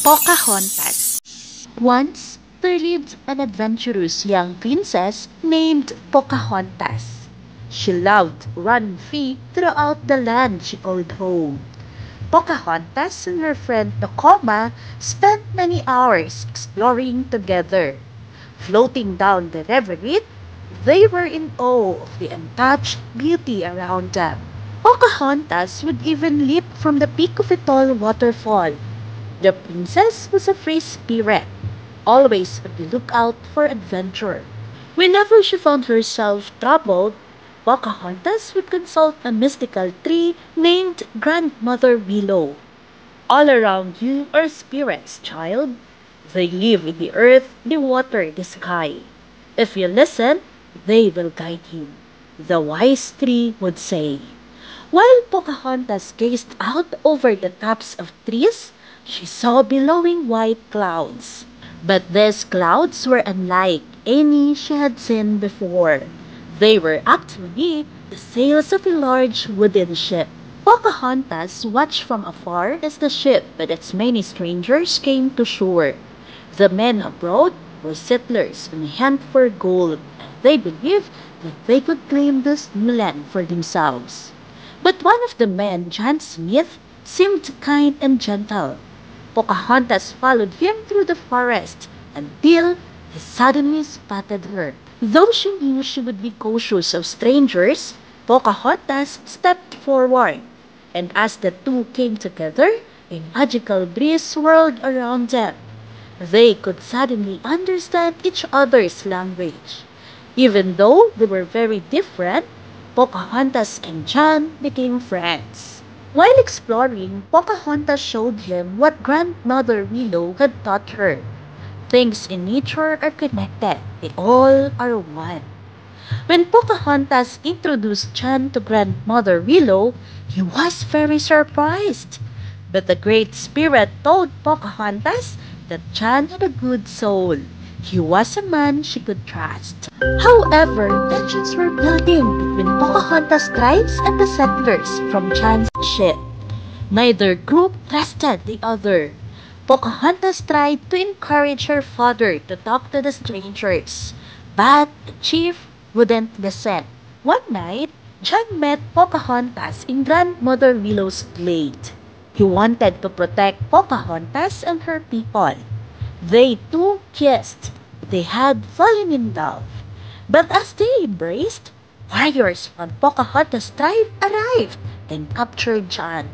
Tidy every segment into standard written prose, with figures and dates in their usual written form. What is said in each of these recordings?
Pocahontas. Once, there lived an adventurous young princess named Pocahontas. She loved running free throughout the land she called home. Pocahontas and her friend Tacoma spent many hours exploring together. Floating down the river Reed, they were in awe of the untouched beauty around them. Pocahontas would even leap from the peak of a tall waterfall. The princess was a free spirit, always on the lookout for adventure. Whenever she found herself troubled, Pocahontas would consult a mystical tree named Grandmother Willow. All around you are spirits, child. They live in the earth, the water, the sky. If you listen, they will guide you, the wise tree would say. While Pocahontas gazed out over the tops of trees, she saw billowing white clouds. But these clouds were unlike any she had seen before. They were actually the sails of a large wooden ship. Pocahontas watched from afar as the ship with its many strangers came to shore. The men aboard were settlers on a hunt for gold. They believed that they could claim this new land for themselves. But one of the men, John Smith, seemed kind and gentle. Pocahontas followed him through the forest until he suddenly spotted her. Though she knew she would be cautious of strangers, Pocahontas stepped forward, and as the two came together, a magical breeze swirled around them. They could suddenly understand each other's language. Even though they were very different, Pocahontas and John became friends. While exploring, Pocahontas showed him what Grandmother Willow had taught her. Things in nature are connected. They all are one. When Pocahontas introduced John to Grandmother Willow, he was very surprised. But the Great Spirit told Pocahontas that John had a good soul. He was a man she could trust. However, tensions were building between Pocahontas' tribes and the settlers from John's ship. Neither group trusted the other. Pocahontas tried to encourage her father to talk to the strangers, but the chief wouldn't listen. One night, John met Pocahontas in Grandmother Willow's glade. He wanted to protect Pocahontas and her people. They too kissed. They had fallen in love. But as they embraced, warriors from Pocahontas' tribe arrived and captured John.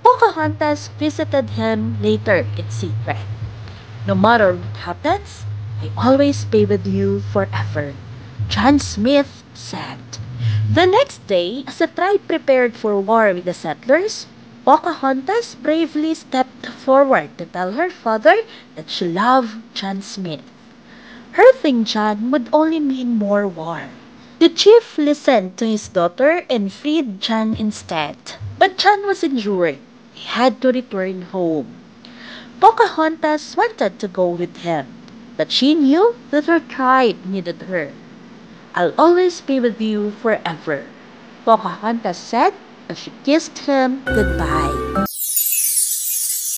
Pocahontas visited him later in secret. No matter what happens, I always be with you forever, John Smith said. The next day, as the tribe prepared for war with the settlers, Pocahontas bravely stepped forward to tell her father that she loved John Smith. Hurting John would only mean more war. The chief listened to his daughter and freed John instead. But John was injured. He had to return home. Pocahontas wanted to go with him, but she knew that her tribe needed her. I'll always be with you forever, Pocahontas said as she kissed him goodbye.